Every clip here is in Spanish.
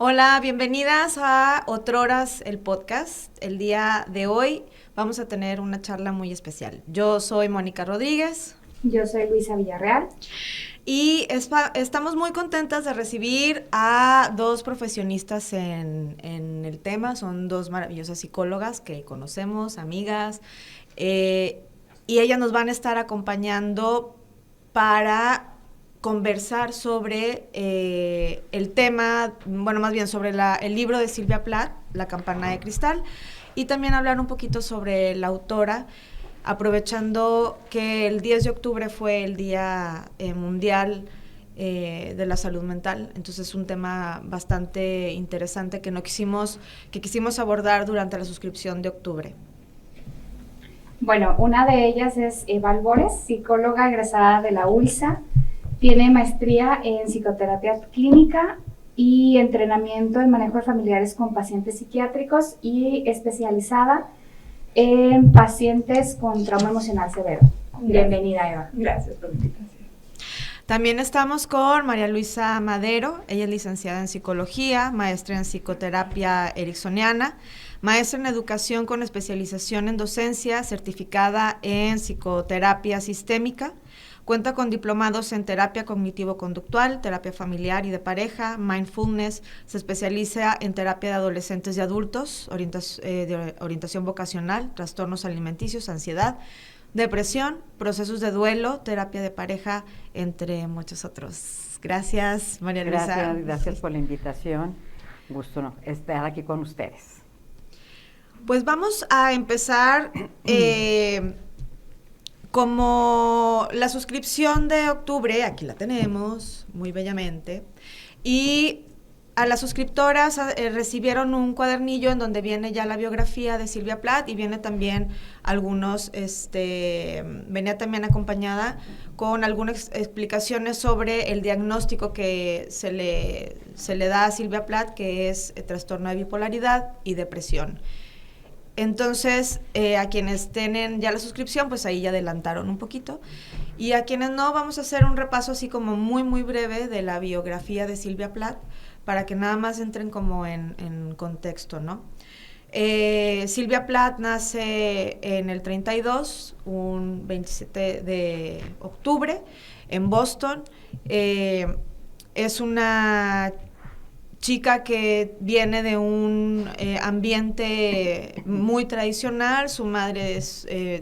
Hola, bienvenidas a Otroras, el podcast. El día de hoy vamos a tener una charla muy especial. Yo soy Mónica Rodríguez. Yo soy Luisa Villarreal. Y estamos muy contentas de recibir a dos profesionistas en el tema. Son dos maravillosas psicólogas que conocemos, amigas, y ellas nos van a estar acompañando para conversar sobre el tema, bueno, más bien sobre el libro de Silvia Plath, La campana de cristal, y también hablar un poquito sobre la autora, aprovechando que el 10 de octubre fue el Día Mundial de la Salud Mental. Entonces es un tema bastante interesante que quisimos abordar durante la suscripción de octubre. Bueno, una de ellas es Eva Albores, psicóloga egresada de la ULSA. Tiene maestría en psicoterapia clínica y entrenamiento en manejo de familiares con pacientes psiquiátricos y especializada en pacientes con trauma emocional severo. Bienvenida, Eva. Gracias por la invitación. También estamos con María Luisa Madero. Ella es licenciada en psicología, maestra en psicoterapia ericksoniana, maestra en educación con especialización en docencia, certificada en psicoterapia sistémica. Cuenta con diplomados en terapia cognitivo-conductual, terapia familiar y de pareja, mindfulness. Se especializa en terapia de adolescentes y adultos, de orientación vocacional, trastornos alimenticios, ansiedad, depresión, procesos de duelo, terapia de pareja, entre muchos otros. Gracias, María Luisa. Gracias por la invitación. Gusto estar aquí con ustedes. Pues vamos a empezar como la suscripción de octubre, aquí la tenemos, muy bellamente, y a las suscriptoras recibieron un cuadernillo en donde viene ya la biografía de Silvia Plath y viene también venía también acompañada con algunas explicaciones sobre el diagnóstico que se le da a Silvia Plath, que es trastorno de bipolaridad y depresión. Entonces, a quienes tienen ya la suscripción, pues ahí ya adelantaron un poquito. Y a quienes no, vamos a hacer un repaso así como muy, muy breve de la biografía de Silvia Plath, para que nada más entren como en contexto, ¿no? Silvia Plath nace en el 32, un 27 de octubre, en Boston. Es una chica que viene de un ambiente muy tradicional. Su madre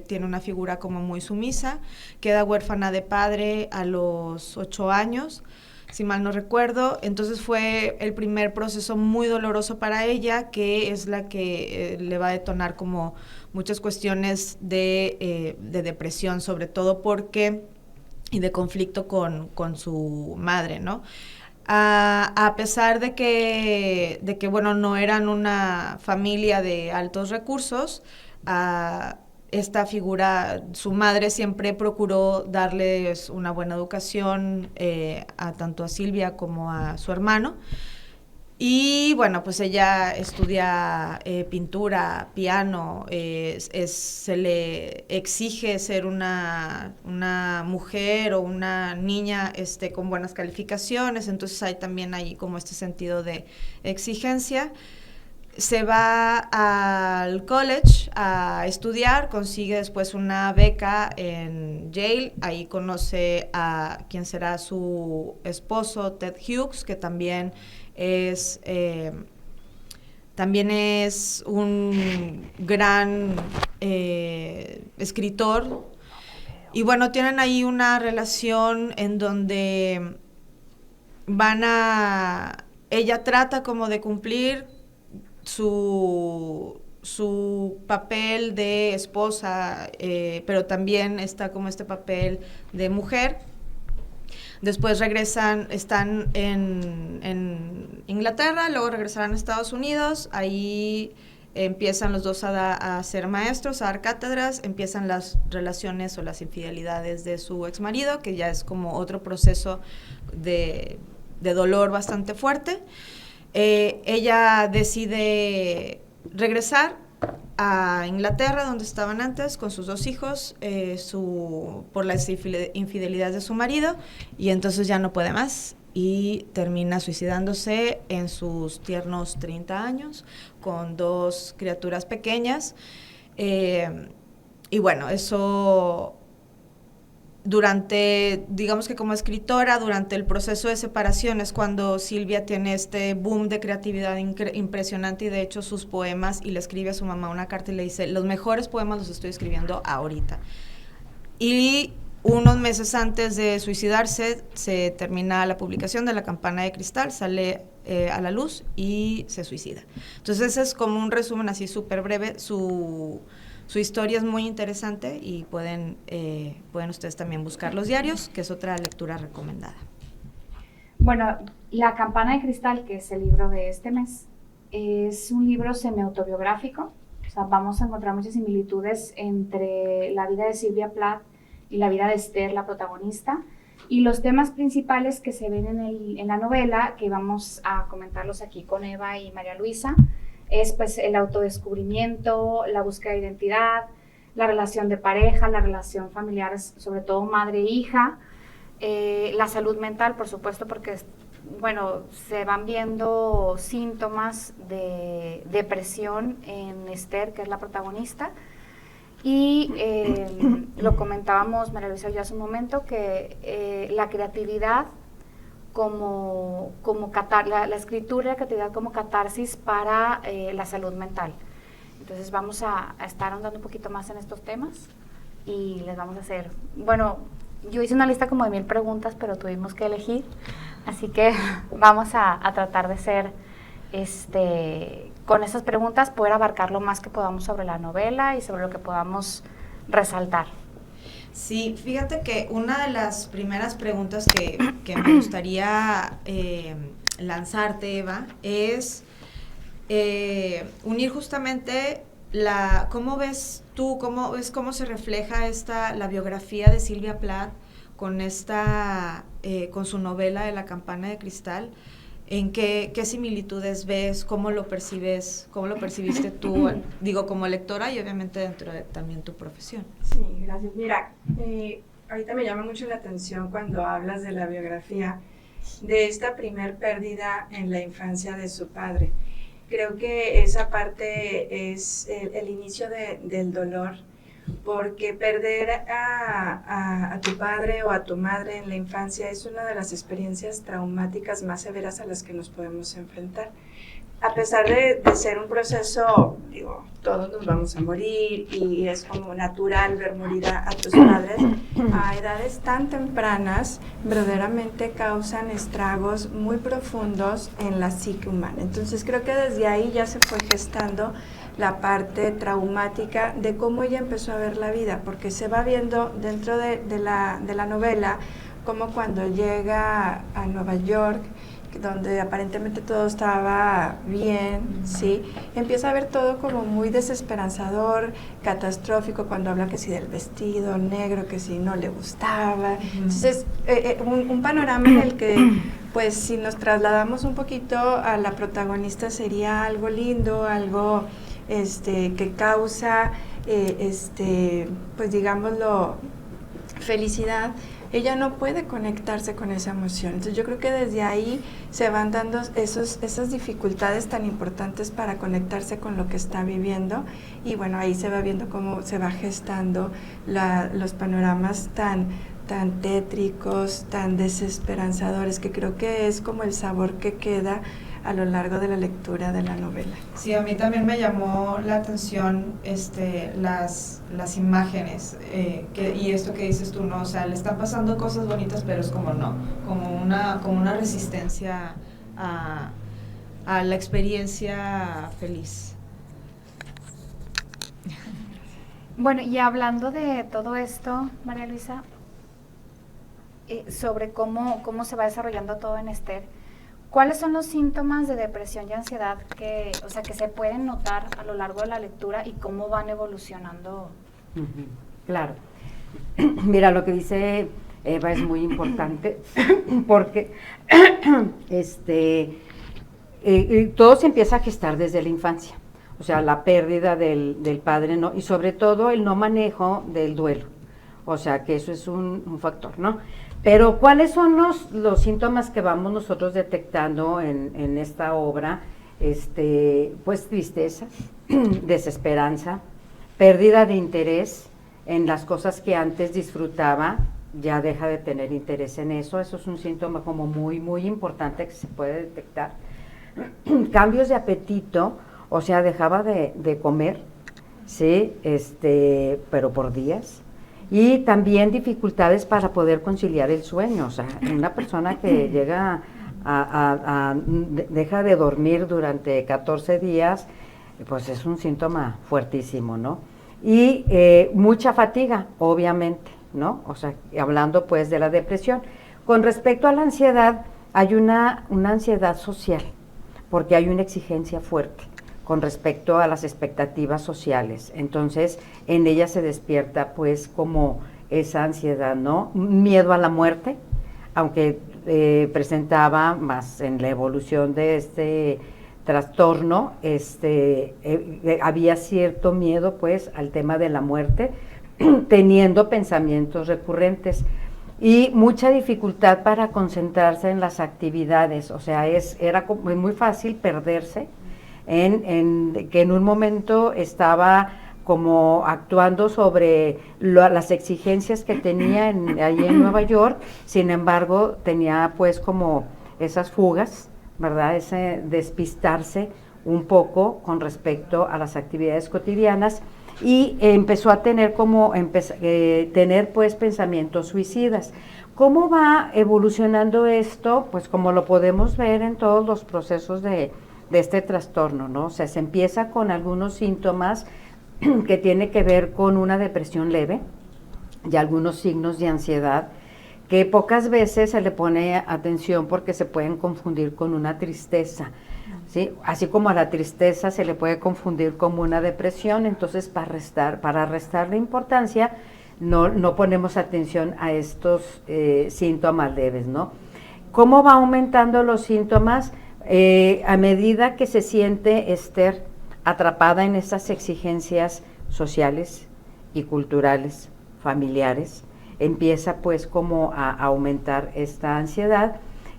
tiene una figura como muy sumisa, queda huérfana de padre a los 8 años, si mal no recuerdo. Entonces fue el primer proceso muy doloroso para ella, que es la que le va a detonar como muchas cuestiones de depresión, sobre todo y de conflicto con su madre, ¿no? A pesar de que bueno, no eran una familia de altos recursos, esta figura, su madre siempre procuró darles una buena educación tanto a Silvia como a su hermano. Y bueno, pues ella estudia pintura, piano, se le exige ser una mujer o una niña con buenas calificaciones. Entonces hay también ahí como este sentido de exigencia. Se va al college a estudiar, consigue después una beca en Yale. Ahí conoce a quien será su esposo, Ted Hughes, que también es un gran escritor. Y bueno, tienen ahí una relación en donde ella trata como de cumplir su papel de esposa, pero también está como este papel de mujer. Después están en Inglaterra, luego regresarán a Estados Unidos. Ahí empiezan los dos a ser maestros, a dar cátedras. Empiezan las relaciones o las infidelidades de su exmarido, que ya es como otro proceso de dolor bastante fuerte. Ella decide regresar a Inglaterra, donde estaban antes, con sus 2 hijos, por las infidelidades de su marido, y entonces ya no puede más y termina suicidándose en sus tiernos 30 años con 2 criaturas pequeñas. Y bueno, eso digamos que como escritora, durante el proceso de separación es cuando Silvia tiene este boom de creatividad impresionante, y de hecho sus poemas, y le escribe a su mamá una carta y le dice, los mejores poemas los estoy escribiendo ahorita. Y unos meses antes de suicidarse se termina la publicación de La Campana de Cristal, sale a la luz y se suicida. Entonces ese es como un resumen así súper breve. Su historia es muy interesante y pueden ustedes también buscar los diarios, que es otra lectura recomendada. Bueno, La Campana de Cristal, que es el libro de este mes, es un libro semi-autobiográfico. O sea, vamos a encontrar muchas similitudes entre la vida de Silvia Plath y la vida de Esther, la protagonista, y los temas principales que se ven en la novela, que vamos a comentarlos aquí con Eva y María Luisa, es pues el autodescubrimiento, la búsqueda de identidad, la relación de pareja, la relación familiar, sobre todo madre-hija, la salud mental, por supuesto, porque bueno, se van viendo síntomas de depresión en Esther, que es la protagonista. Y lo comentábamos, María Luisa, ya hace un momento, que la creatividad la escritura y la creatividad como catarsis para la salud mental. Entonces vamos a estar ahondando un poquito más en estos temas y les vamos a hacer, bueno, yo hice una lista como de 1000 preguntas, pero tuvimos que elegir, así que vamos a tratar de ser con esas preguntas poder abarcar lo más que podamos sobre la novela y sobre lo que podamos resaltar. Sí, fíjate que una de las primeras preguntas que me gustaría lanzarte, Eva, es unir justamente ¿cómo ves tú, cómo se refleja la biografía de Silvia Plath con su novela de La Campana de Cristal? ¿En qué similitudes ves? ¿Cómo lo percibiste tú, digo, como lectora y obviamente dentro de también tu profesión? Sí, gracias. Mira, ahorita me llama mucho la atención cuando hablas de la biografía de esta primer pérdida en la infancia de su padre. Creo que esa parte es el inicio del dolor, porque perder a tu padre o a tu madre en la infancia es una de las experiencias traumáticas más severas a las que nos podemos enfrentar. A pesar de ser un proceso, digo, todos nos vamos a morir y es como natural ver morir a tus padres, a edades tan tempranas verdaderamente causan estragos muy profundos en la psique humana. Entonces creo que desde ahí ya se fue gestando la parte traumática de cómo ella empezó a ver la vida, porque se va viendo dentro de la novela como cuando llega a Nueva York, donde aparentemente todo estaba bien, ¿sí? Empieza a ver todo como muy desesperanzador, catastrófico, cuando habla que si del vestido negro, que si no le gustaba. Entonces, un panorama en el que, pues, si nos trasladamos un poquito a la protagonista, sería algo lindo, algo que causa, pues, digámoslo, felicidad. Ella no puede conectarse con esa emoción. Entonces yo creo que desde ahí se van dando esas dificultades tan importantes para conectarse con lo que está viviendo, y bueno, ahí se va viendo cómo se va gestando los panoramas tan tétricos, tan desesperanzadores, que creo que es como el sabor que queda a lo largo de la lectura de la novela. Sí, a mí también me llamó la atención las imágenes y esto que dices tú, ¿no? O sea, le están pasando cosas bonitas, pero es como una resistencia a la experiencia feliz. Bueno, y hablando de todo esto, María Luisa, sobre cómo se va desarrollando todo en Esther, ¿cuáles son los síntomas de depresión y ansiedad que se pueden notar a lo largo de la lectura y cómo van evolucionando? Claro. Mira, lo que dice Eva es muy importante porque todo se empieza a gestar desde la infancia. O sea, la pérdida del padre, ¿no? Y sobre todo el no manejo del duelo. O sea, que eso es un factor, ¿no? Pero ¿cuáles son los síntomas que vamos nosotros detectando en esta obra? Pues tristeza, desesperanza, pérdida de interés en las cosas que antes disfrutaba, ya deja de tener interés en eso es un síntoma como muy, muy importante que se puede detectar. Cambios de apetito, o sea, dejaba de comer, ¿sí? Pero por días. Y también dificultades para poder conciliar el sueño, o sea, una persona que llega deja de dormir durante 14 días, pues es un síntoma fuertísimo, ¿no? Y mucha fatiga, obviamente, ¿no? O sea, hablando pues de la depresión. Con respecto a la ansiedad, hay una ansiedad social, porque hay una exigencia fuerte con respecto a las expectativas sociales. Entonces, en ella se despierta pues como esa ansiedad, ¿no? Miedo a la muerte, aunque presentaba más en la evolución de este trastorno, había cierto miedo pues al tema de la muerte, teniendo pensamientos recurrentes y mucha dificultad para concentrarse en las actividades, o sea, era muy fácil perderse que en un momento estaba como actuando sobre las exigencias que tenía allí en Nueva York, sin embargo tenía pues como esas fugas, ¿verdad? Ese despistarse un poco con respecto a las actividades cotidianas y empezó a tener tener pues pensamientos suicidas. ¿Cómo va evolucionando esto? Pues como lo podemos ver en todos los procesos de este trastorno, ¿no? O sea, se empieza con algunos síntomas que tiene que ver con una depresión leve y algunos signos de ansiedad que pocas veces se le pone atención porque se pueden confundir con una tristeza, ¿sí? Así como a la tristeza se le puede confundir como una depresión, entonces para restarle importancia no ponemos atención a estos síntomas leves, ¿no? ¿Cómo va aumentando los síntomas? A medida que se siente Esther atrapada en esas exigencias sociales y culturales, familiares, empieza pues como a aumentar esta ansiedad,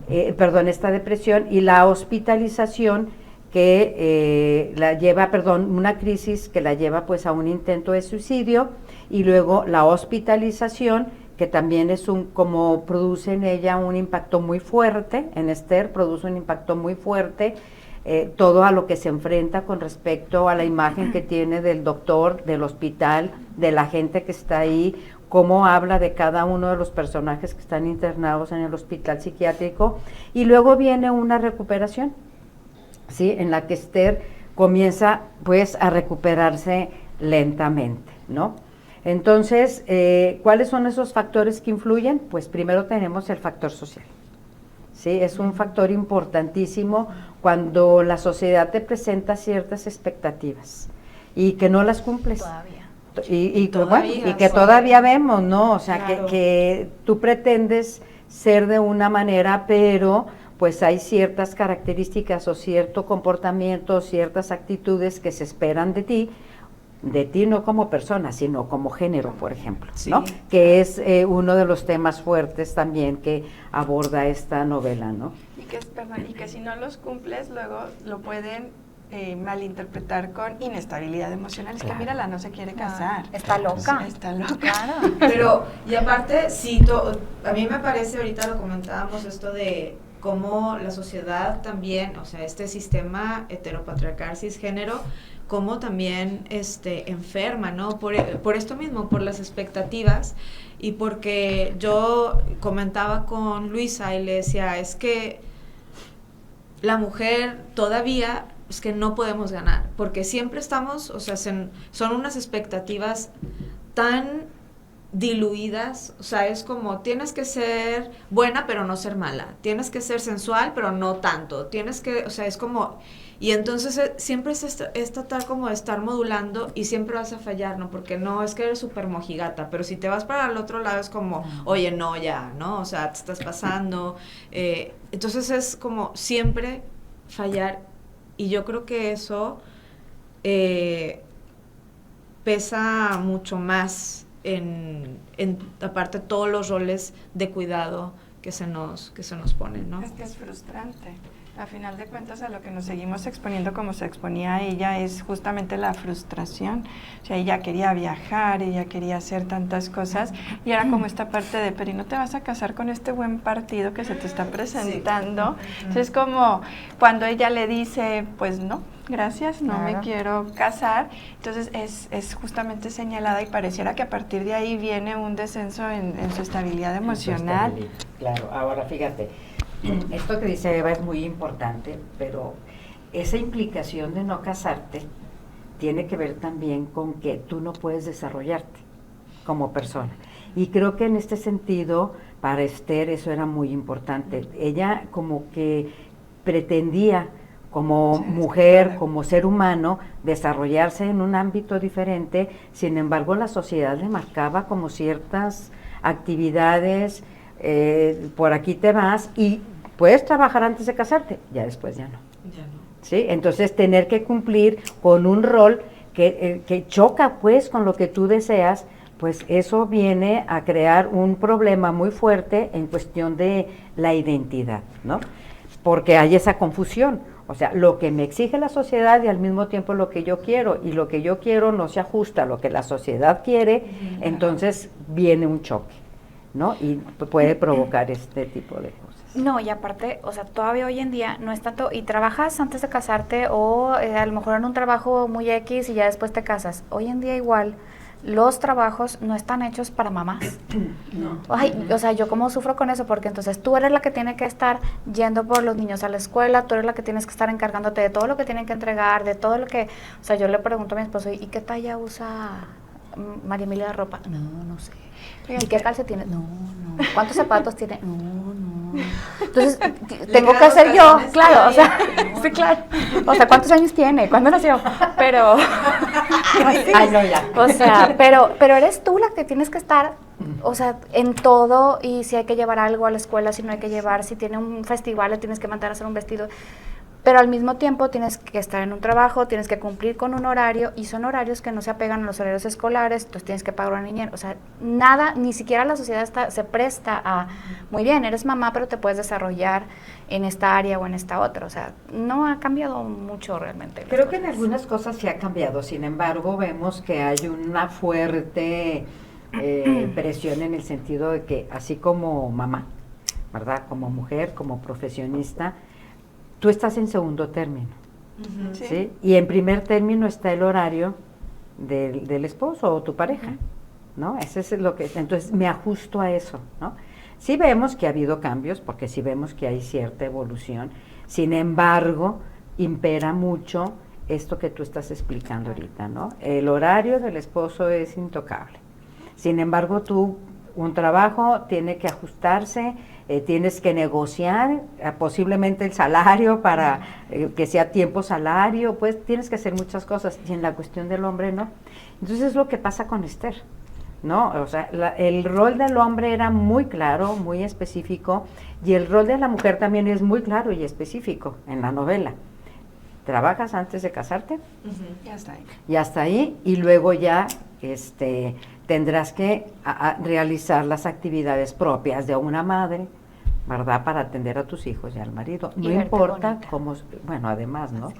esta depresión y la hospitalización que la lleva, una crisis que la lleva pues a un intento de suicidio y luego la hospitalización que también como produce en ella un impacto muy fuerte, en Esther produce un impacto muy fuerte, todo a lo que se enfrenta con respecto a la imagen que tiene del doctor, del hospital, de la gente que está ahí, cómo habla de cada uno de los personajes que están internados en el hospital psiquiátrico, y luego viene una recuperación, ¿sí? En la que Esther comienza pues a recuperarse lentamente, ¿no? Entonces, ¿cuáles son esos factores que influyen? Pues primero tenemos el factor social, ¿sí? Es un factor importantísimo cuando la sociedad te presenta ciertas expectativas y que no las cumples. Todavía. Y que todavía vemos, ¿no? O sea, claro, que tú pretendes ser de una manera, pero pues hay ciertas características o cierto comportamiento, ciertas actitudes que se esperan de ti no como persona, sino como género, por ejemplo, sí, ¿no? Que es uno de los temas fuertes también que aborda esta novela, ¿no? Y que si no los cumples, luego lo pueden malinterpretar con inestabilidad emocional. Es claro, que mírala, no se quiere casar. Está loca. Sí, está loca. Claro. Pero, y aparte, sí, a mí me parece, ahorita lo comentábamos, esto de cómo la sociedad también, o sea, este sistema heteropatriarcal cisgénero, cómo también enferma, ¿no? Por esto mismo, por las expectativas, y porque yo comentaba con Luisa y le decía, es que la mujer todavía es que no podemos ganar, porque siempre estamos, o sea, son unas expectativas tan diluidas, o sea, es como tienes que ser buena pero no ser mala, tienes que ser sensual pero no tanto, tienes que, o sea, es como, y entonces siempre es tratar como de estar modulando y siempre vas a fallar, ¿no? Porque no, es que eres súper mojigata, pero si te vas para el otro lado es como, oye, no, ya, ¿no? O sea, te estás pasando, entonces es como siempre fallar, y yo creo que eso pesa mucho más aparte todos los roles de cuidado que se nos ponen, ¿no? Es que es frustrante. A final de cuentas, a lo que nos seguimos exponiendo como se exponía ella es justamente la frustración. O sea, ella quería viajar, ella quería hacer tantas cosas y era como esta parte de, pero ¿y no te vas a casar con este buen partido que se te está presentando? Sí. Entonces, como cuando ella le dice, pues no, gracias, no me quiero casar, entonces es justamente señalada y pareciera que a partir de ahí viene un descenso en su estabilidad emocional. Claro, ahora fíjate, esto que dice Eva es muy importante, pero esa implicación de no casarte tiene que ver también con que tú no puedes desarrollarte como persona. Y creo que en este sentido, para Esther eso era muy importante. Ella como que pretendía como mujer, como ser humano, desarrollarse en un ámbito diferente, sin embargo la sociedad le marcaba como ciertas actividades, por aquí te vas y puedes trabajar antes de casarte, ya después ya no. Ya no. ¿Sí? Entonces tener que cumplir con un rol que choca pues con lo que tú deseas, pues eso viene a crear un problema muy fuerte en cuestión de la identidad, ¿no? Porque hay esa confusión, o sea, lo que me exige la sociedad y al mismo tiempo lo que yo quiero, y lo que yo quiero no se ajusta a lo que la sociedad quiere, entonces viene un choque, ¿no? Y puede provocar este tipo de cosas. No, y aparte, o sea, todavía hoy en día no es tanto, y trabajas antes de casarte o a lo mejor en un trabajo muy X y ya después te casas. Hoy en día igual, los trabajos no están hechos para mamás. No. Ay, o sea, yo como sufro con eso, porque entonces tú eres la que tiene que estar yendo por los niños a la escuela, tú eres la que tienes que estar encargándote de todo lo que tienen que entregar, de todo lo que, o sea, yo le pregunto a mi esposo, ¿y qué talla usa María Emilia de ropa? No sé. ¿Y qué calcetines? No. ¿Cuántos zapatos tiene? No. Entonces, tengo que hacer yo, claro, o sea, sí, claro. O sea, ¿cuántos años tiene? ¿Cuándo nació? Pero, Ay, no, ya. o sea, pero eres tú la que tienes que estar, o sea, en todo, y si hay que llevar algo a la escuela, si no hay que llevar, si tiene un festival, le tienes que mandar a hacer un vestido. Pero al mismo tiempo tienes que estar en un trabajo, tienes que cumplir con un horario, y son horarios que no se apegan a los horarios escolares, entonces tienes que pagar una niñera. O sea, nada, ni siquiera la sociedad se presta a, muy bien, eres mamá, pero te puedes desarrollar en esta área o en esta otra. O sea, no ha cambiado mucho realmente. Creo que en algunas cosas sí ha cambiado, sin embargo vemos que hay una fuerte presión en el sentido de que así como mamá, ¿verdad? Como mujer, como profesionista, tú estás en segundo término, ¿sí? Y en primer término está el horario del esposo o tu pareja, ¿no? Ese es lo que, entonces me ajusto a eso, ¿no? Sí vemos que ha habido cambios, porque sí vemos que hay cierta evolución, sin embargo, impera mucho esto que tú estás explicando ahorita, ¿no? El horario del esposo es intocable. Sin embargo, un trabajo tiene que ajustarse, tienes que negociar posiblemente el salario para que sea tiempo salario, pues tienes que hacer muchas cosas, y en la cuestión del hombre no. Entonces es lo que pasa con Esther, ¿no? O sea, el rol del hombre era muy claro, muy específico, y el rol de la mujer también es muy claro y específico en la novela. ¿Trabajas antes de casarte? Ya está ahí. Y hasta ahí, y luego ya tendrás que realizar las actividades propias de una madre, ¿verdad? Para atender a tus hijos y al marido. No importa cómo, bueno, además, ¿no?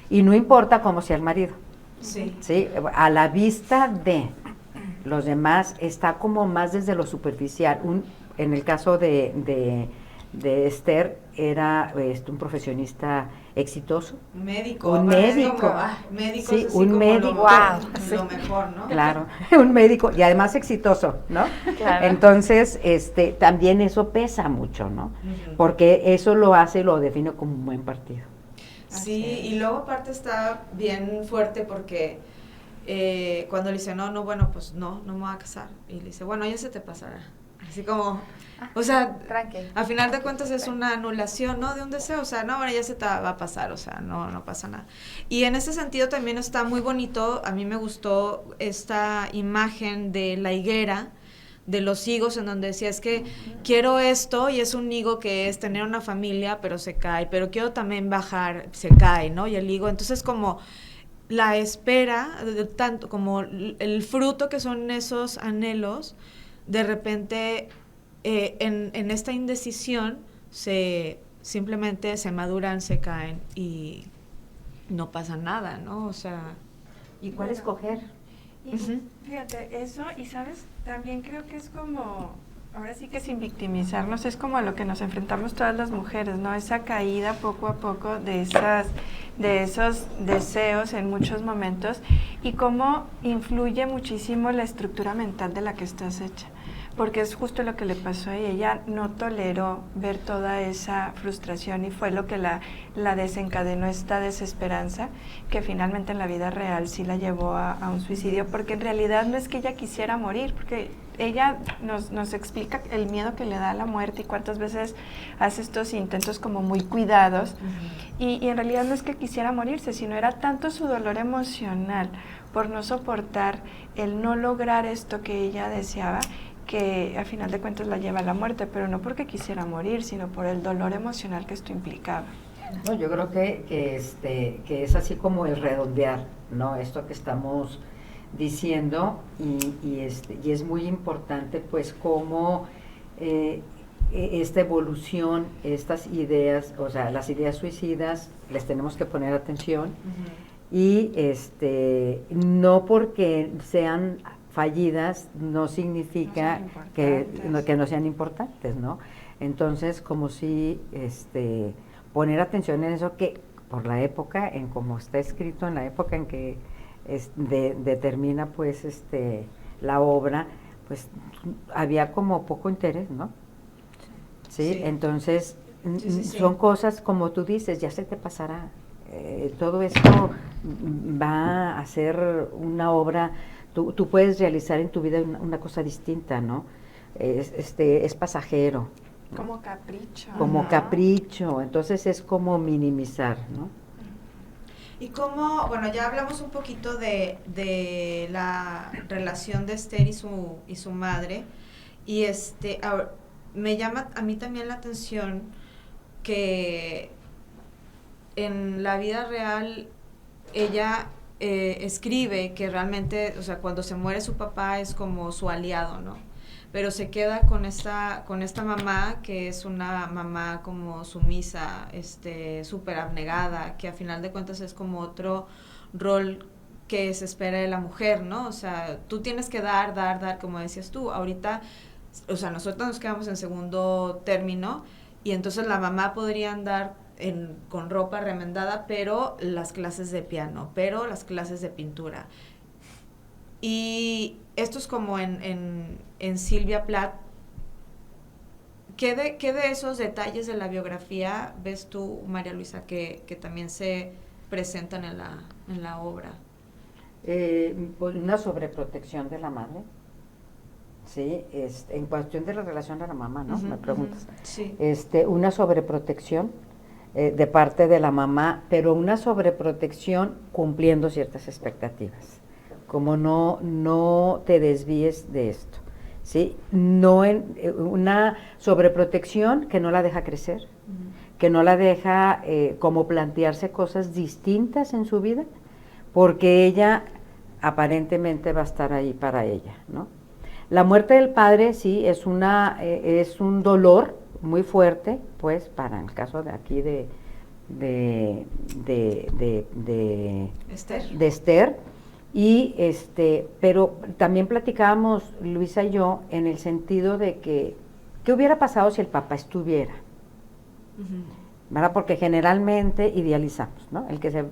Y no importa cómo sea el marido. Sí. ¿Sí? A la vista de los demás está como más desde lo superficial. En el caso de Esther, era un profesionista exitoso. Médico. Un médico. Médico, sí, es así un como médico. lo mejor, ¿no? Claro, un médico y además exitoso, ¿no? Claro. Entonces, también eso pesa mucho, ¿no? Porque eso lo hace y lo define como un buen partido. Sí, y luego aparte está bien fuerte porque cuando le dice, no, bueno, pues no me voy a casar. Y le dice, bueno, ya se te pasará. Así como, o sea, tranqui. a final de cuentas es una anulación, ¿no? De un deseo, o sea, no, ahora ya se te va a pasar, o sea, no pasa nada. Y en ese sentido también está muy bonito, a mí me gustó esta imagen de la higuera, de los higos, en donde decía, es que quiero esto, y es un higo que es tener una familia, pero se cae, pero quiero también bajar, se cae, ¿no? Y el higo, entonces como la espera, tanto como el fruto que son esos anhelos, de repente en esta indecisión simplemente se maduran, se caen y no pasa nada, ¿no? O sea... ¿Y cuál escoger? Y fíjate, eso, y sabes, también creo que es como, ahora sí que sin victimizarnos, es como a lo que nos enfrentamos todas las mujeres, ¿no? Esa caída poco a poco de esos deseos en muchos momentos, y cómo influye muchísimo la estructura mental de la que estás hecha. Porque es justo lo que le pasó a ella. Ella no toleró ver toda esa frustración y fue lo que la desencadenó, esta desesperanza, que finalmente en la vida real sí la llevó a un suicidio, porque en realidad no es que ella quisiera morir, porque ella nos explica el miedo que le da a la muerte y cuántas veces hace estos intentos como muy cuidados, y en realidad no es que quisiera morirse, sino era tanto su dolor emocional por no soportar el no lograr esto que ella deseaba, que a final de cuentas la lleva a la muerte, pero no porque quisiera morir, sino por el dolor emocional que esto implicaba. No, yo creo que es así como el redondear, ¿no? Esto que estamos diciendo, y es muy importante, pues, cómo esta evolución, estas ideas, o sea, las ideas suicidas, les tenemos que poner atención, y no porque sean fallidas no significa que no sean importantes, ¿no? Entonces, como si poner atención en eso, que por la época, en como está escrito, en la época en que determina pues la obra, pues había como poco interés, ¿no? Sí. Entonces son cosas como tú dices, ya se te pasará. Todo esto va a ser una obra. Tú puedes realizar en tu vida una cosa distinta, ¿no? Es pasajero, ¿no? Como capricho. Como capricho, entonces es como minimizar, ¿no? Y como, bueno, ya hablamos un poquito de la relación de Esther y su madre, y me llama a mí también la atención que en la vida real ella escribe que realmente, o sea, cuando se muere su papá es como su aliado, ¿no? Pero se queda con esta mamá, que es una mamá como sumisa, súper abnegada, que a final de cuentas es como otro rol que se espera de la mujer, ¿no? O sea, tú tienes que dar, como decías tú. Ahorita, o sea, nosotros nos quedamos en segundo término, y entonces la mamá podría andar con ropa remendada, pero las clases de piano, pero las clases de pintura. Y esto es como en Silvia Plath. ¿Qué de esos detalles de la biografía ves tú, María Luisa, que también se presentan en la obra? Pues una sobreprotección de la madre, ¿sí? En cuestión de la relación a la mamá, ¿no? Me preguntas. Sí. Una sobreprotección de parte de la mamá, pero una sobreprotección cumpliendo ciertas expectativas, como no te desvíes de esto, ¿sí? No una sobreprotección que no la deja crecer, que no la deja como plantearse cosas distintas en su vida, porque ella aparentemente va a estar ahí para ella, ¿no? La muerte del padre, sí, es un dolor muy fuerte, pues, para el caso de aquí de Esther, y pero también platicábamos Luisa y yo en el sentido de que ¿qué hubiera pasado si el papá estuviera? ¿Verdad? Porque generalmente idealizamos, ¿no?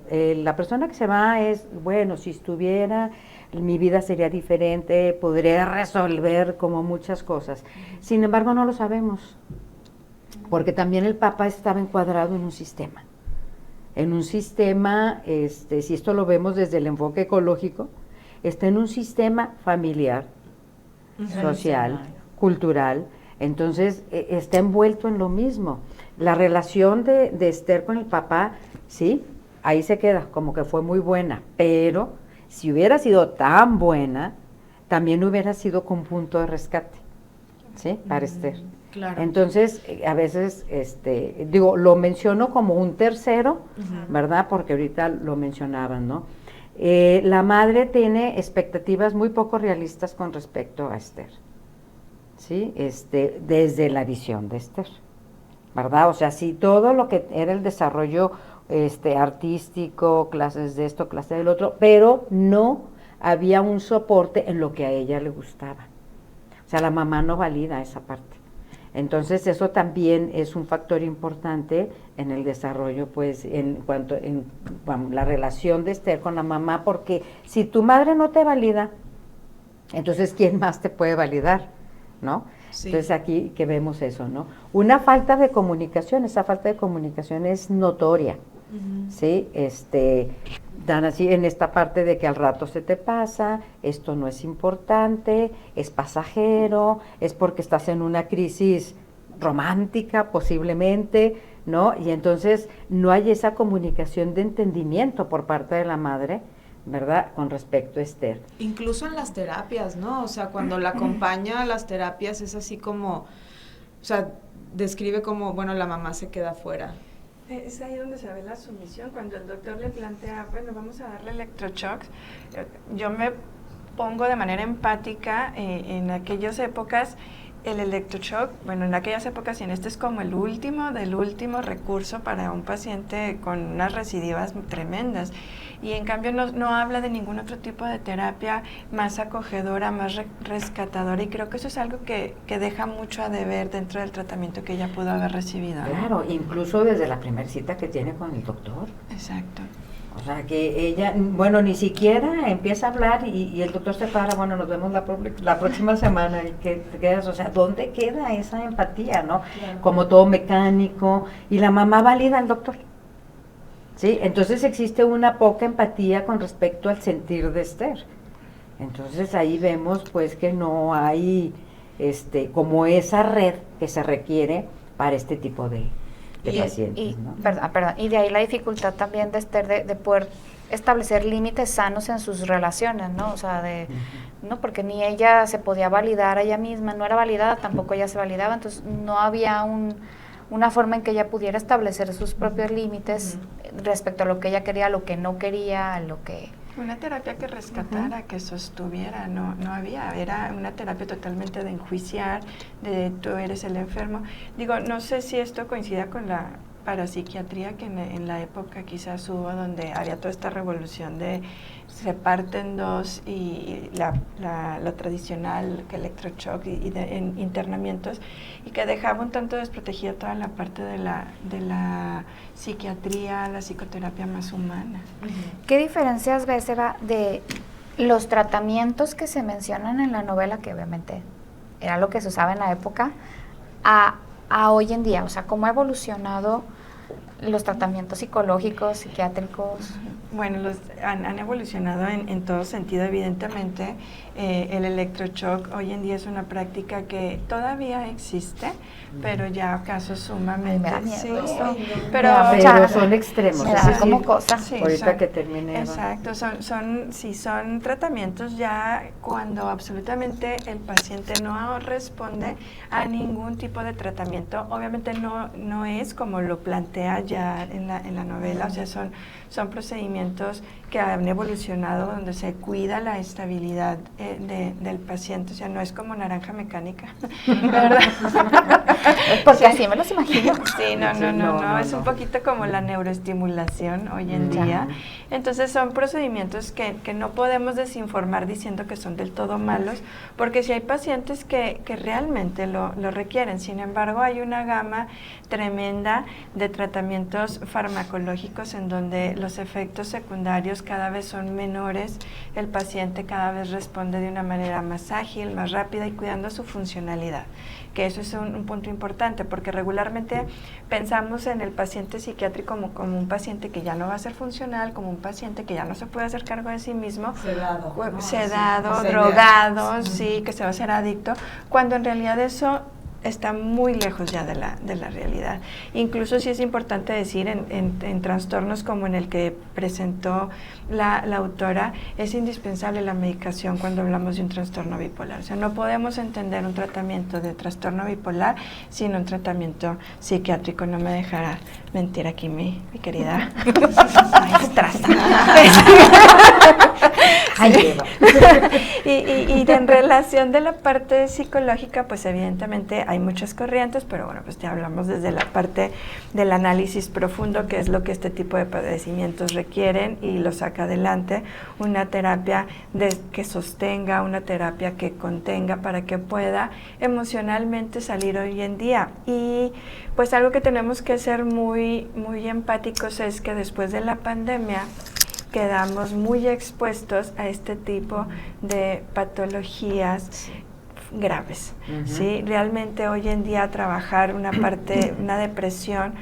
La persona que se va es, bueno, si estuviera, mi vida sería diferente, podría resolver como muchas cosas. Sin embargo, no lo sabemos, porque también el papá estaba encuadrado en un sistema. Si esto lo vemos desde el enfoque ecológico, está en un sistema familiar, social, cultural, entonces está envuelto en lo mismo. La relación de Esther con el papá, sí, ahí se queda, como que fue muy buena, pero si hubiera sido tan buena, también hubiera sido con punto de rescate, ¿sí? Para Esther. Claro. Entonces, a veces, digo, lo menciono como un tercero, ¿verdad? Porque ahorita lo mencionaban, ¿no? La madre tiene expectativas muy poco realistas con respecto a Esther, ¿sí? Desde la visión de Esther, ¿verdad? O sea, si todo lo que era el desarrollo artístico, clases de esto, clases del otro, pero no había un soporte en lo que a ella le gustaba. O sea, la mamá no valida esa parte. Entonces eso también es un factor importante en el desarrollo, pues, en cuanto la relación de Esther con la mamá, porque si tu madre no te valida, entonces ¿quién más te puede validar? ¿No? Sí. Entonces aquí que vemos eso, ¿no? Una falta de comunicación, esa falta de comunicación es notoria, ¿sí? Dan así en esta parte de que al rato se te pasa, esto no es importante, es pasajero, es porque estás en una crisis romántica posiblemente, ¿no? Y entonces no hay esa comunicación de entendimiento por parte de la madre, ¿verdad? Con respecto a Esther. Incluso en las terapias, ¿no? O sea, cuando la acompaña a las terapias es así como, o sea, describe como, bueno, la mamá se queda fuera. Es ahí donde se ve la sumisión, cuando el doctor le plantea, bueno, vamos a darle electroshocks. Yo me pongo de manera empática en aquellas épocas. El electroshock, bueno, en aquellas épocas y en este es como el último del último recurso para un paciente con unas recidivas tremendas. Y en cambio no habla de ningún otro tipo de terapia más acogedora, más rescatadora. Y creo que eso es algo que deja mucho a deber dentro del tratamiento que ella pudo haber recibido, ¿no? Claro, incluso desde la primera cita que tiene con el doctor. Exacto. O sea, que ella, bueno, ni siquiera empieza a hablar y el doctor se para, bueno, nos vemos la próxima semana y que te quedas, o sea, ¿dónde queda esa empatía, no? Claro. Como todo mecánico, y la mamá valida al doctor, ¿sí? Entonces existe una poca empatía con respecto al sentir de Esther. Entonces ahí vemos, pues, que no hay, como esa red que se requiere para este tipo de pacientes, ¿no? Perdón, y de ahí la dificultad también de Esther de poder establecer límites sanos en sus relaciones, ¿no? O sea, no, porque ni ella se podía validar a ella misma, no era validada, tampoco ella se validaba, entonces no había una forma en que ella pudiera establecer sus propios límites respecto a lo que ella quería, a lo que no quería, a lo que... Una terapia que rescatara, que sostuviera, no había, era una terapia totalmente de enjuiciar, de tú eres el enfermo. Digo, no sé si esto coincida con la parapsiquiatría que en la época quizás hubo, donde había toda esta revolución de se parten dos y lo tradicional, que electroshock y en internamientos, y que dejaba un tanto desprotegida toda la parte de la psiquiatría, la psicoterapia más humana. ¿Qué diferencias ves, Eva, de los tratamientos que se mencionan en la novela, que obviamente era lo que se usaba en la época, a hoy en día? O sea, ¿cómo ha evolucionado los tratamientos psicológicos, psiquiátricos? Bueno, han evolucionado en todo sentido, evidentemente. El electroshock hoy en día es una práctica que todavía existe, pero ya casos sumamente... Pero son extremos. Me da como cosas. Sí, ahorita que termine. Exacto, son tratamientos ya cuando absolutamente el paciente no responde a ningún tipo de tratamiento. Obviamente no es como lo plantea ya en la novela, o sea, son procedimientos que han evolucionado donde se cuida la estabilidad del paciente, o sea, no es como naranja mecánica, ¿verdad? Porque así me los imagino. Sí, no, es un poquito como la neuroestimulación hoy en día. Entonces son procedimientos que no podemos desinformar diciendo que son del todo malos, porque si hay pacientes que realmente lo requieren. Sin embargo, hay una gama tremenda de tratamientos farmacológicos en donde los efectos secundarios cada vez son menores, el paciente cada vez responde de una manera más ágil, más rápida y cuidando su funcionalidad, que eso es un punto importante, porque regularmente pensamos en el paciente psiquiátrico como un paciente que ya no va a ser funcional, como un paciente que ya no se puede hacer cargo de sí mismo, sedado, drogado, sí, que se va a hacer adicto, cuando en realidad eso está muy lejos ya de la realidad. Incluso sí es importante decir en trastornos como en el que presentó la autora, es indispensable la medicación cuando hablamos de un trastorno bipolar. O sea, no podemos entender un tratamiento de trastorno bipolar sin un tratamiento psiquiátrico. No me dejará mentir aquí mi querida maestra. Y en relación de la parte psicológica, pues evidentemente hay muchas corrientes, pero bueno, pues ya hablamos desde la parte del análisis profundo, que es lo que este tipo de padecimientos requieren y lo saca adelante, una terapia que sostenga, una terapia que contenga para que pueda emocionalmente salir hoy en día. Y pues algo que tenemos que ser muy, muy empáticos es que después de la pandemia quedamos muy expuestos a este tipo de patologías graves, ¿sí? Realmente hoy en día trabajar una depresión,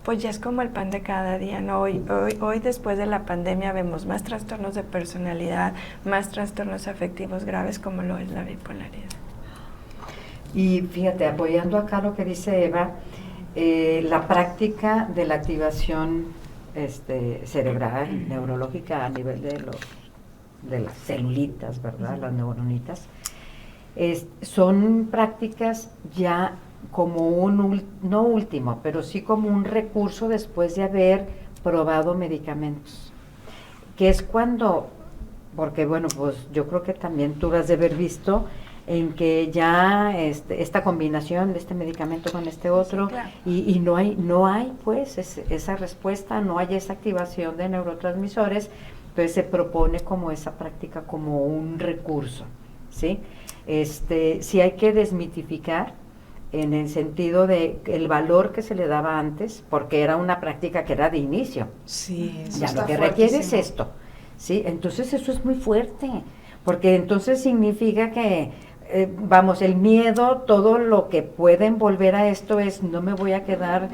pues ya es como el pan de cada día, ¿no? Hoy después de la pandemia vemos más trastornos de personalidad, más trastornos afectivos graves como lo es la bipolaridad. Y fíjate, apoyando acá lo que dice Eva, la práctica de la activación cerebral, neurológica a nivel de las celulitas, ¿verdad? Las neuronitas, son prácticas ya como no último, pero sí como un recurso después de haber probado medicamentos, que es cuando, porque bueno, pues yo creo que también tú has de haber visto en que ya esta combinación de este medicamento con este otro, sí, claro. y no hay pues esa respuesta, no hay esa activación de neurotransmisores, entonces se propone como esa práctica como un recurso, ¿sí? Sí hay que desmitificar en el sentido de el valor que se le daba antes, porque era una práctica que era de inicio. Sí, eso ya está lo que requiere es fuertísimo. esto, ¿sí? Entonces eso es muy fuerte, porque entonces significa que vamos, el miedo, todo lo que puede envolver a esto es no me voy a quedar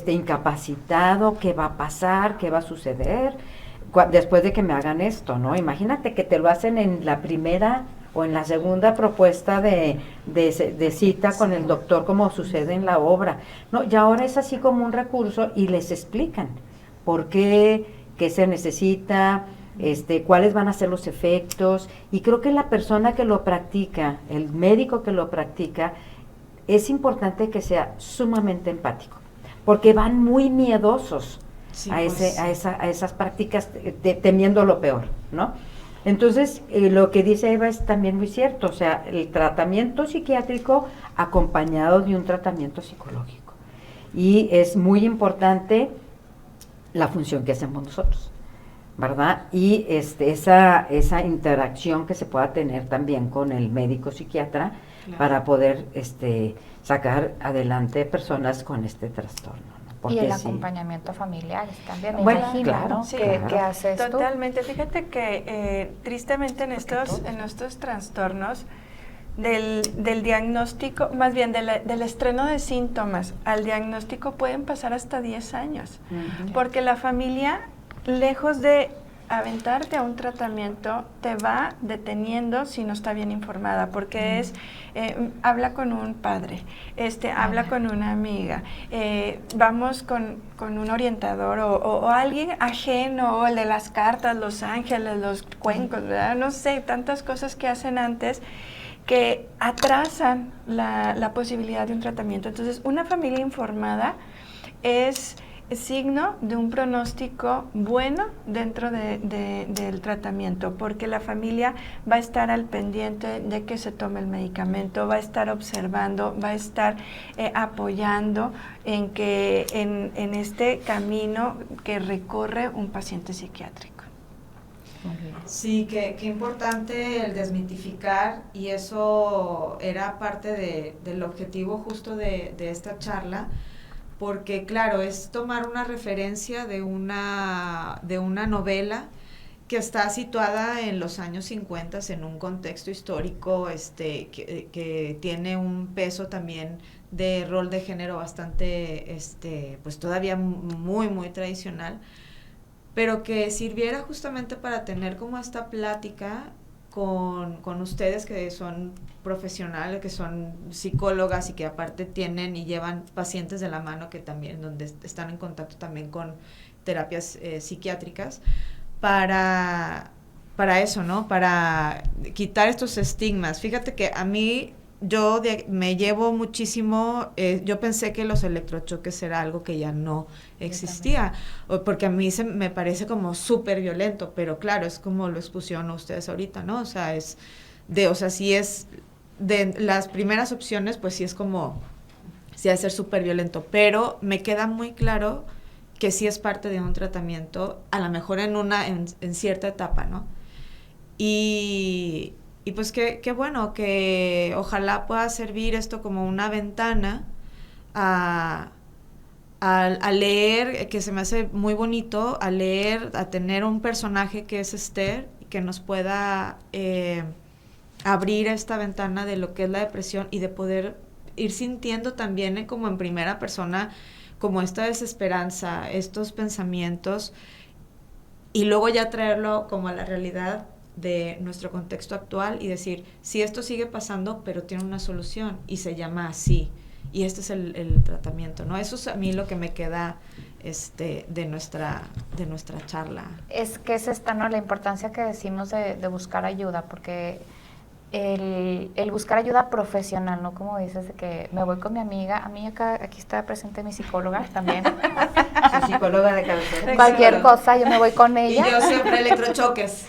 incapacitado, ¿qué va a pasar? ¿Qué va a suceder? Después de que me hagan esto, ¿no? Imagínate que te lo hacen en la primera o en la segunda propuesta de cita con el doctor, como sucede en la obra. No, y ahora es así como un recurso y les explican por qué se necesita, cuáles van a ser los efectos, y creo que la persona que lo practica, el médico que lo practica, es importante que sea sumamente empático, porque van muy miedosos Sí, a pues. esas prácticas, temiendo lo peor, ¿no? Entonces, lo que dice Eva es también muy cierto, o sea, el tratamiento psiquiátrico acompañado de un tratamiento psicológico, y es muy importante la función que hacemos nosotros, ¿verdad? Y esa interacción que se pueda tener también con el médico psiquiatra, claro, para poder sacar adelante personas con este trastorno, ¿no? Porque y el sí, acompañamiento familiar también, me bueno, imagino, claro, ¿no? Sí, ¿Qué claro. haces tú? Totalmente. Fíjate que tristemente en estos trastornos del diagnóstico, más bien del estreno de síntomas al diagnóstico pueden pasar hasta 10 años, porque la familia, lejos de aventarte a un tratamiento, te va deteniendo si no está bien informada, porque habla con un padre, habla con una amiga, vamos con un orientador o alguien ajeno, o el de las cartas, los ángeles, los cuencos, ¿verdad? No sé, tantas cosas que hacen antes que atrasan la posibilidad de un tratamiento. Entonces, una familia informada es signo de un pronóstico bueno dentro del tratamiento, porque la familia va a estar al pendiente de que se tome el medicamento, va a estar observando, va a estar apoyando en este camino que recorre un paciente psiquiátrico. Sí, qué importante el desmitificar, y eso era parte del objetivo justo de esta charla, porque claro, es tomar una referencia de una novela que está situada en los años 50 en un contexto histórico que tiene un peso también de rol de género bastante, pues todavía muy, muy tradicional, pero que sirviera justamente para tener como esta plática con ustedes que son profesionales, que son psicólogas y que aparte tienen y llevan pacientes de la mano que también, donde están en contacto también con terapias psiquiátricas, para eso, ¿no? Para quitar estos estigmas. Fíjate que a mí, me llevo muchísimo, yo pensé que los electrochoques era algo que ya no existía, porque a mí me parece como súper violento, pero claro, es como lo expusieron ustedes ahorita, ¿no? O sea, sí es de las primeras opciones, pues sí es como, sí ha de ser súper violento, pero me queda muy claro que sí es parte de un tratamiento, a lo mejor en cierta etapa, ¿no? Y pues qué bueno, que ojalá pueda servir esto como una ventana a leer, que se me hace muy bonito, a leer, a tener un personaje que es Esther, que nos pueda abrir esta ventana de lo que es la depresión y de poder ir sintiendo también como en primera persona como esta desesperanza, estos pensamientos, y luego ya traerlo como a la realidad de nuestro contexto actual y decir, sí, esto sigue pasando, pero tiene una solución y se llama así, y este es el tratamiento, ¿no? Eso es a mí lo que me queda de nuestra charla. Es que es esta, ¿no? La importancia que decimos de buscar ayuda, porque el buscar ayuda profesional, ¿no? Como dices, de que me voy con mi amiga, a mí aquí está presente mi psicóloga también. Su psicóloga de cabecera. Cualquier cosa, yo me voy con ella. Y yo siempre electrochoques.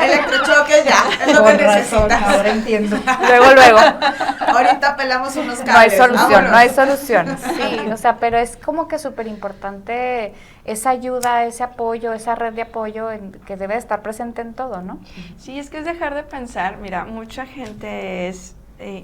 Electrochoques ya, es lo Con que razón, necesitas. ahora entiendo. Luego. Ahorita pelamos unos cables. No hay solución, vámonos. no hay solución. Sí, o sea, pero es como que súper importante esa ayuda, ese apoyo, esa red de apoyo que debe estar presente en todo, ¿no? Sí, es que es dejar de pensar, mira, mucha gente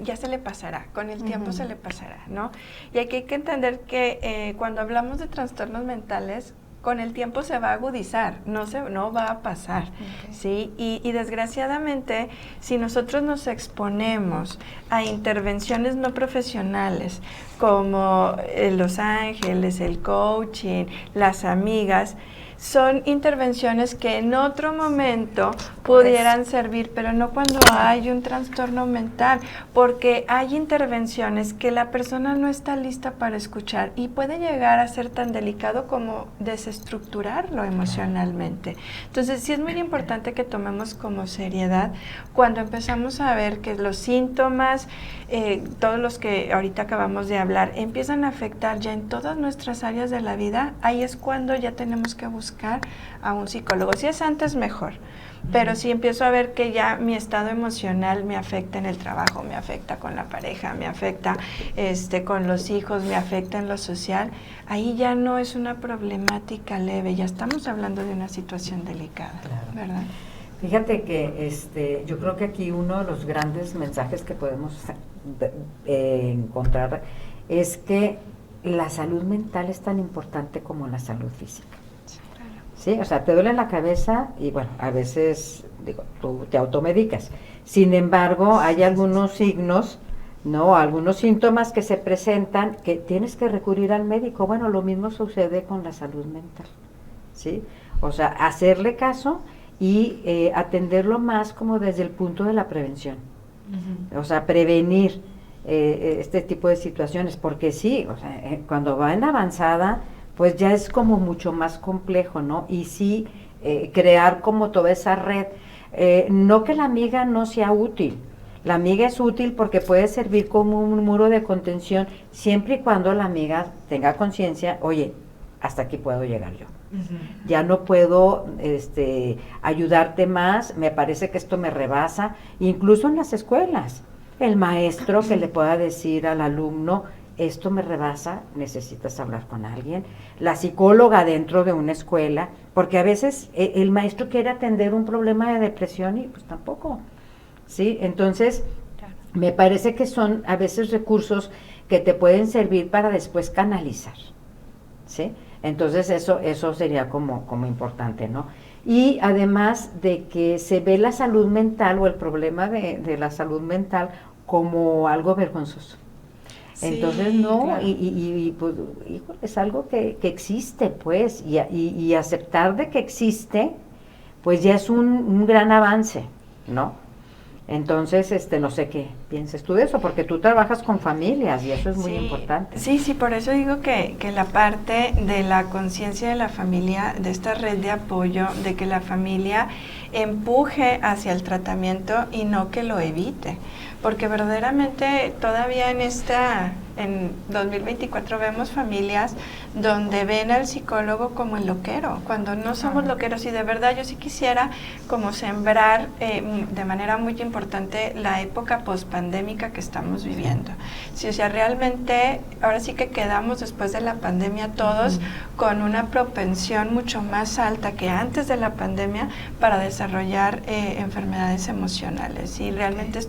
ya se le pasará, con el tiempo se le pasará, ¿no? Y aquí hay que entender que cuando hablamos de trastornos mentales, con el tiempo se va a agudizar, no va a pasar, ¿sí? Y desgraciadamente, si nosotros nos exponemos a intervenciones no profesionales, como Los Ángeles, el coaching, las amigas, son intervenciones que en otro momento pudieran servir, pero no cuando hay un trastorno mental, porque hay intervenciones que la persona no está lista para escuchar y puede llegar a ser tan delicado como desestructurarlo emocionalmente. Entonces, sí es muy importante que tomemos como seriedad cuando empezamos a ver que los síntomas, todos los que ahorita acabamos de hablar, empiezan a afectar ya en todas nuestras áreas de la vida. Ahí es cuando ya tenemos que buscar a un psicólogo. Si es antes, mejor. Pero si empiezo a ver que ya mi estado emocional me afecta en el trabajo, me afecta con la pareja, me afecta con los hijos, me afecta en lo social, ahí ya no es una problemática leve, ya estamos hablando de una situación delicada, claro. ¿Verdad? Fíjate que yo creo que aquí uno de los grandes mensajes que podemos encontrar es que la salud mental es tan importante como la salud física. Sí, o sea, te duele la cabeza y bueno, a veces, tú te automedicas. Sin embargo, hay algunos signos, ¿no? Algunos síntomas que se presentan que tienes que recurrir al médico. Bueno, lo mismo sucede con la salud mental, ¿sí? O sea, hacerle caso y atenderlo más como desde el punto de la prevención. O sea, prevenir este tipo de situaciones, porque sí, o sea, cuando va en avanzada, pues ya es como mucho más complejo, ¿no? Y sí, crear como toda esa red. No que la amiga no sea útil, la amiga es útil porque puede servir como un muro de contención siempre y cuando la amiga tenga conciencia, oye, hasta aquí puedo llegar yo. Ya no puedo ayudarte más, me parece que esto me rebasa, incluso en las escuelas. El maestro que le pueda decir al alumno, esto me rebasa, necesitas hablar con alguien. La psicóloga dentro de una escuela, porque a veces el maestro quiere atender un problema de depresión y pues tampoco, ¿sí? Entonces, me parece que son a veces recursos que te pueden servir para después canalizar, ¿sí? Entonces, eso sería como importante, ¿no? Y además de que se ve la salud mental o el problema de la salud mental como algo vergonzoso. Sí, entonces no, claro. y pues, híjole, es algo que existe, pues, y aceptar de que existe, pues ya es un gran avance, ¿no? Entonces, no sé qué pienses tú de eso, porque tú trabajas con familias y eso es muy importante. Sí, por eso digo que la parte de la conciencia de la familia, de esta red de apoyo, de que la familia empuje hacia el tratamiento y no que lo evite, porque verdaderamente todavía en 2024 vemos familias donde ven al psicólogo como el loquero, cuando no somos loqueros, y de verdad yo sí quisiera como sembrar de manera muy importante la época pospandémica que estamos viviendo. Sí, o sea, realmente ahora sí que quedamos después de la pandemia todos con una propensión mucho más alta que antes de la pandemia para desarrollar enfermedades emocionales, y realmente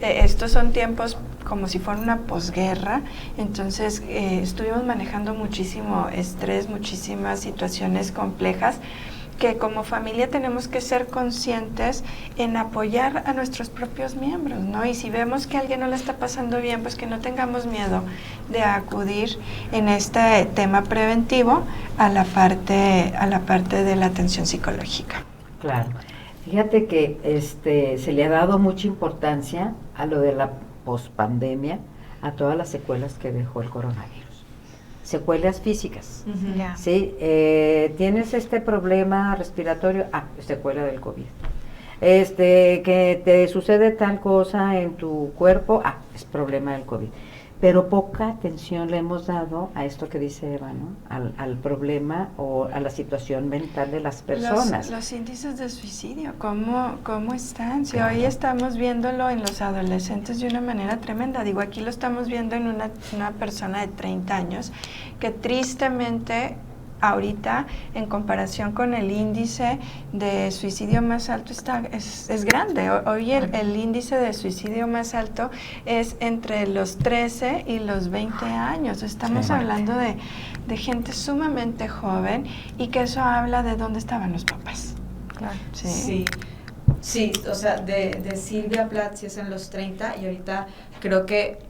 estos son tiempos como si fuera una posguerra, entonces estuvimos manejando muchísimo estrés, muchísimas situaciones complejas, que como familia tenemos que ser conscientes en apoyar a nuestros propios miembros, ¿no? Y si vemos que alguien no la está pasando bien, pues que no tengamos miedo de acudir en este tema preventivo a la parte de la atención psicológica. Claro. Fíjate que se le ha dado mucha importancia a lo de la pospandemia, a todas las secuelas que dejó el coronavirus. Secuelas físicas. ¿Sí? Tienes este problema respiratorio, secuela del COVID. Que te sucede tal cosa en tu cuerpo, es problema del COVID. Pero poca atención le hemos dado a esto que dice Eva, ¿no? Al problema o a la situación mental de las personas. Los índices de suicidio, ¿cómo están? Si hoy estamos viéndolo en los adolescentes de una manera tremenda. Digo, aquí lo estamos viendo en una persona de 30 años que tristemente ahorita, en comparación con el índice de suicidio más alto, es grande. Hoy el índice de suicidio más alto es entre los 13 y los 20 años. Estamos hablando de gente sumamente joven, y que eso habla de dónde estaban los papás. Claro. Sí, o sea, de Silvia Plath sí es en los 30, y ahorita creo que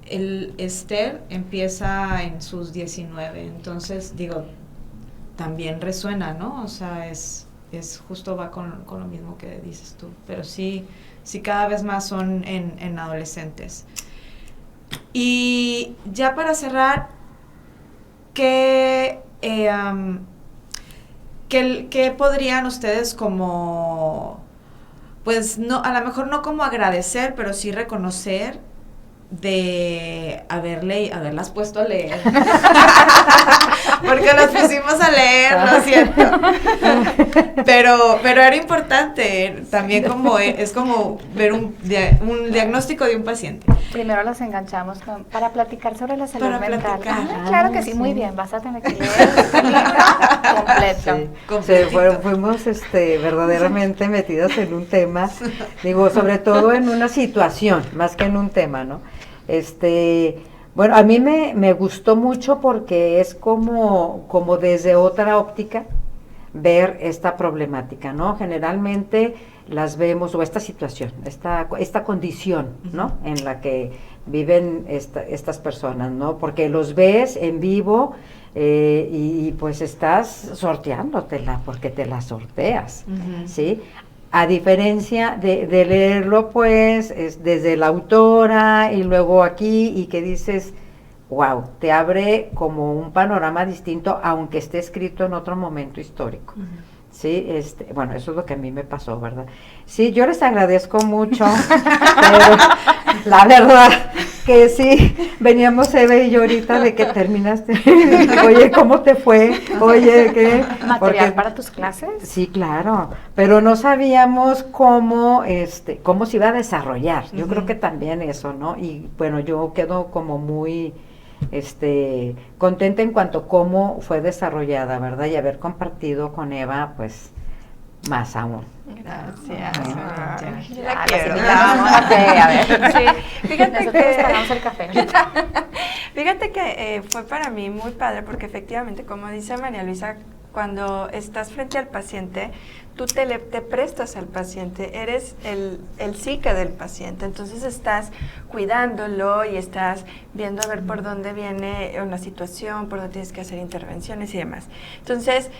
el Esther empieza en sus 19, entonces digo, también resuena, ¿no? O sea, es justo va con lo mismo que dices tú, pero sí cada vez más son en adolescentes. Y ya para cerrar, ¿qué podrían ustedes como, pues no, a lo mejor no como agradecer, pero sí reconocer de haberlas puesto a leer? Porque las pusimos a leer, lo siento. Pero era importante también, es como ver un diagnóstico de un paciente. Primero las enganchamos para platicar sobre la salud mental. Platicar. Claro que sí, muy bien, vas a tener que leer el libro completo. Fuimos verdaderamente metidas en un tema, digo, sobre todo en una situación, más que en un tema, ¿no? Bueno, a mí me gustó mucho porque es como desde otra óptica ver esta problemática, ¿no? Generalmente las vemos, o esta situación, esta condición, ¿no? En la que viven estas personas, ¿no? Porque los ves en vivo y pues estás sorteándotela, porque te la sorteas, ¿sí? A diferencia de leerlo, pues, desde la autora y luego aquí, y que dices, wow, te abre como un panorama distinto, aunque esté escrito en otro momento histórico. Sí, bueno, eso es lo que a mí me pasó, ¿verdad? Sí, yo les agradezco mucho, pero la verdad que sí, veníamos Eva y yo ahorita de que terminaste. Oye, ¿cómo te fue? Oye, ¿qué? ¿Material para tus clases? Sí, claro, pero no sabíamos cómo se iba a desarrollar. Yo creo que también eso, ¿no? Y bueno, yo quedo como muy contenta en cuanto a cómo fue desarrollada, ¿verdad? Y haber compartido con Eva, pues, más aún. Gracias. Yo la quiero. A ver. Sí. Fíjate que el café. Fíjate que fue para mí muy padre, porque efectivamente, como dice María Luisa, cuando estás frente al paciente, tú te prestas al paciente, eres el psique del paciente, entonces estás cuidándolo y estás viendo a ver por dónde viene una situación, por dónde tienes que hacer intervenciones y demás. Entonces,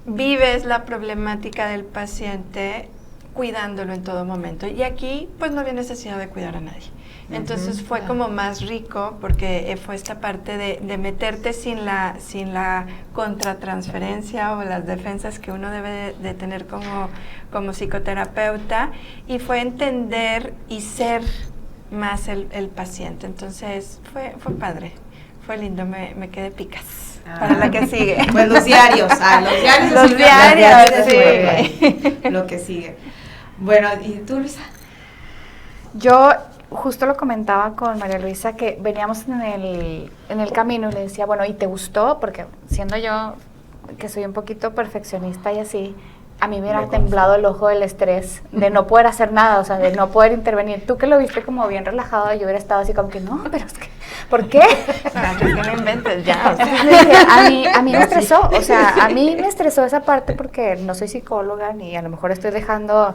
vives la problemática del paciente cuidándolo en todo momento. Y aquí pues no había necesidad de cuidar a nadie. Entonces fue como más rico porque fue esta parte de meterte sin la contratransferencia o las defensas que uno debe de tener como psicoterapeuta, y fue entender y ser más el paciente. Entonces fue padre, fue lindo, me quedé picas. Para la que sigue. Pues los diarios, los diarios, sí. Lo que sigue. Bueno, ¿y tú, Luisa? Yo justo lo comentaba con María Luisa, que veníamos en el camino y le decía, bueno, ¿y te gustó? Porque siendo yo, que soy un poquito perfeccionista y así, a mí me hubiera temblado el ojo del estrés de no poder hacer nada, o sea, de no poder intervenir. Tú que lo viste como bien relajado, yo hubiera estado así como que, no, pero es que, ¿por qué? Que no inventes ya. O sea. A mí me estresó, o sea, a mí me estresó esa parte porque no soy psicóloga ni a lo mejor estoy dejando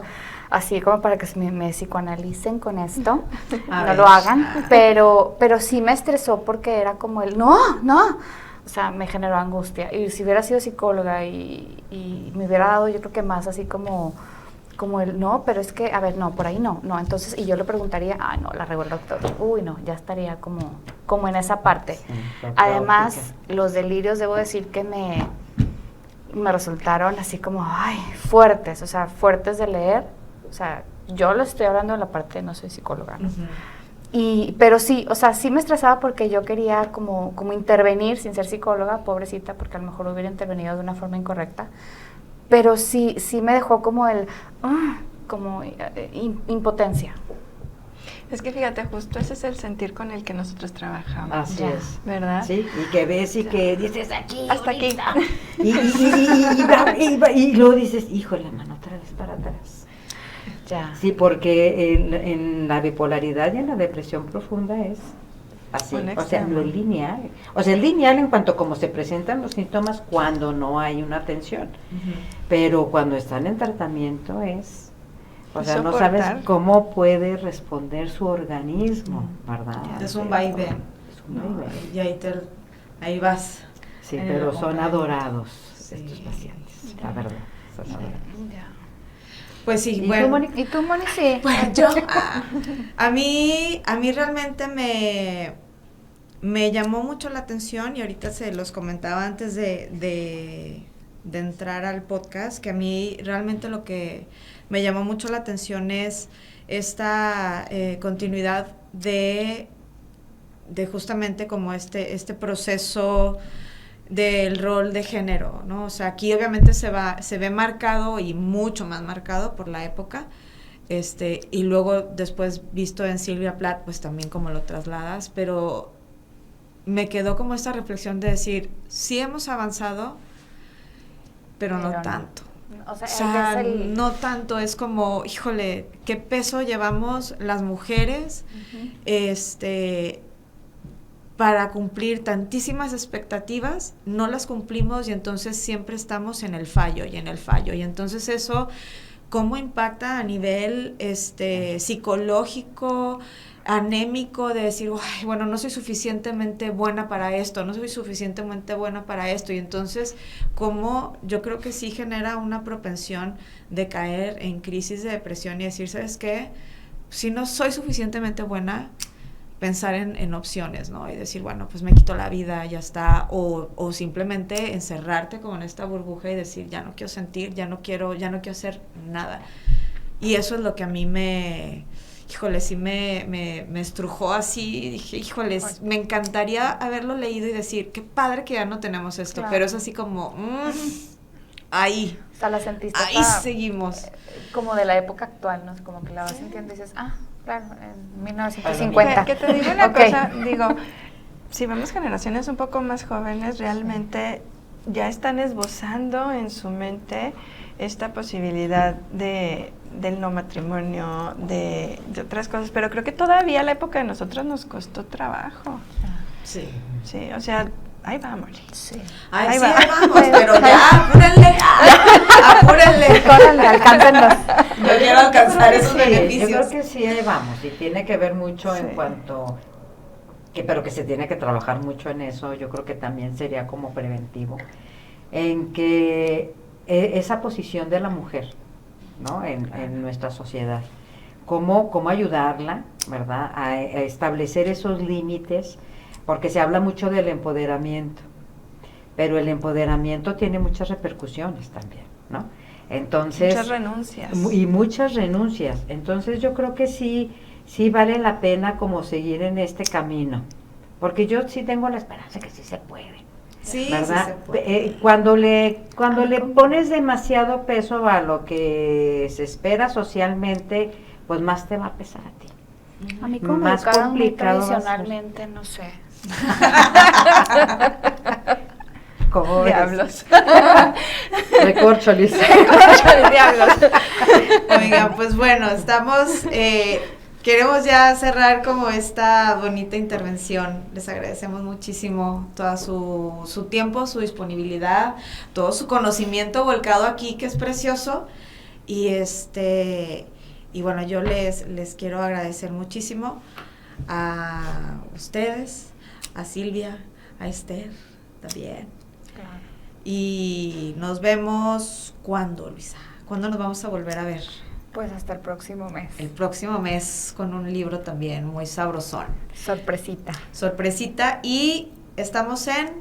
así como para que me psicoanalicen con esto, no lo hagan, pero sí me estresó porque era como el, no, o sea, me generó angustia. Y si hubiera sido psicóloga y me hubiera dado, yo creo que más así como el, no, pero es que, a ver, no, por ahí no. Entonces, y yo le preguntaría, no, la regó el doctor. Uy, no, ya estaría como en esa parte. Sí, además, los delirios, debo decir que me resultaron así como, fuertes, o sea, fuertes de leer. O sea, yo lo estoy hablando de la parte, no soy psicóloga, ¿no? Pero sí, o sea, sí me estresaba porque yo quería como intervenir sin ser psicóloga, pobrecita, porque a lo mejor hubiera intervenido de una forma incorrecta, pero sí me dejó como impotencia. Es que fíjate, justo ese es el sentir con el que nosotros trabajamos. Así es. ¿Verdad? Sí, y que ves y que dices aquí, hasta ahorita. aquí. Y luego dices, híjole, mano, otra vez para atrás. Ya. Sí, porque en la bipolaridad y en la depresión profunda es así, o sea, lo lineal. O sea, es lineal en cuanto a cómo se presentan los síntomas cuando no hay una atención. Pero cuando están en tratamiento es, o sea, no sabes cómo puede responder su organismo, ¿verdad? Es un vaivén. Y ahí vas. Sí, pero son adorados estos pacientes, la verdad, son adorados. Pues sí, ¿Y bueno. ¿Y tú, Moni? Sí. Bueno, yo, a mí realmente me llamó mucho la atención, y ahorita se los comentaba antes de entrar al podcast, que a mí realmente lo que me llamó mucho la atención es esta continuidad de justamente como este proceso del rol de género, ¿no? O sea, aquí obviamente se ve marcado, y mucho más marcado por la época, y luego después visto en Silvia Plath, pues también como lo trasladas, pero me quedó como esta reflexión de decir, sí hemos avanzado, pero no tanto. O sea, no tanto, es como, híjole, qué peso llevamos las mujeres, para cumplir tantísimas expectativas, no las cumplimos, y entonces siempre estamos en el fallo, y entonces eso, ¿cómo impacta a nivel psicológico, anémico, de decir, bueno, no soy suficientemente buena para esto, y entonces, ¿cómo? Yo creo que sí genera una propensión de caer en crisis de depresión y decir, ¿sabes qué? Si no soy suficientemente buena, pensar en opciones, ¿no? Y decir, bueno, pues me quito la vida, ya está, o simplemente encerrarte como en esta burbuja y decir, ya no quiero sentir, ya no quiero hacer nada. Y eso es lo que a mí me estrujó así, y dije, híjoles, me encantaría haberlo leído y decir, qué padre que ya no tenemos esto, claro. Pero es así como, ahí. O sea, la sentiste. Ahí seguimos. Como de la época actual, ¿no? Como que la vas sintiendo y dices, claro, en 1950. Que te digo una cosa, si vemos generaciones un poco más jóvenes, realmente ya están esbozando en su mente esta posibilidad del no matrimonio, de otras cosas, pero creo que todavía la época de nosotros nos costó trabajo. Sí. Sí, o sea, ahí vamos. Sí. Ahí vamos, pero ya, apúrenle. Córranle, alcáncenos. Yo quiero alcanzar esos beneficios. Yo creo que sí, ahí vamos, y tiene que ver mucho en cuanto, pero que se tiene que trabajar mucho en eso, yo creo que también sería como preventivo, en que esa posición de la mujer, ¿no? En nuestra sociedad. Cómo ayudarla, ¿verdad? A establecer esos límites, porque se habla mucho del empoderamiento, pero el empoderamiento tiene muchas repercusiones también, ¿no? Entonces, muchas renuncias. Y muchas renuncias. Entonces yo creo que sí vale la pena como seguir en este camino, porque yo sí tengo la esperanza que sí se puede. Sí, ¿verdad? sí se puede. Cuando le pones demasiado peso a lo que se espera socialmente, pues más te va a pesar a ti. A mí como me Más educaron muy complicado va a ser. tradicionalmente, no sé. ¿Cómo ves? Diablos. Recorcholis. Diablos. Oigan, pues bueno, queremos ya cerrar como esta bonita intervención. Les agradecemos muchísimo todo su tiempo, su disponibilidad, todo su conocimiento volcado aquí, que es precioso. Y bueno, yo les quiero agradecer muchísimo a ustedes, a Silvia, a Esther también. Claro. Y nos vemos ¿cuándo, Luisa? ¿Cuándo nos vamos a volver a ver? Pues hasta el próximo mes. El próximo mes con un libro también muy sabrosón. Sorpresita. Y estamos en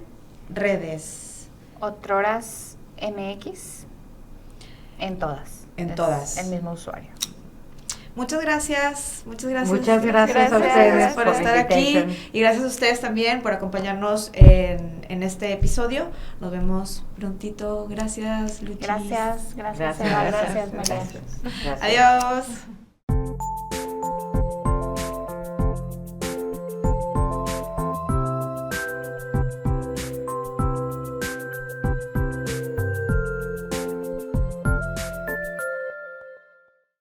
redes. Otroras MX. En todas. En Es todas. El mismo usuario. Muchas gracias. Muchas gracias a Gracias ustedes por la estar aquí. invitación. Y gracias a ustedes también por acompañarnos en este episodio. Nos vemos prontito. Gracias, Luchis. Gracias, Eva, gracias, María. Gracias. Adiós.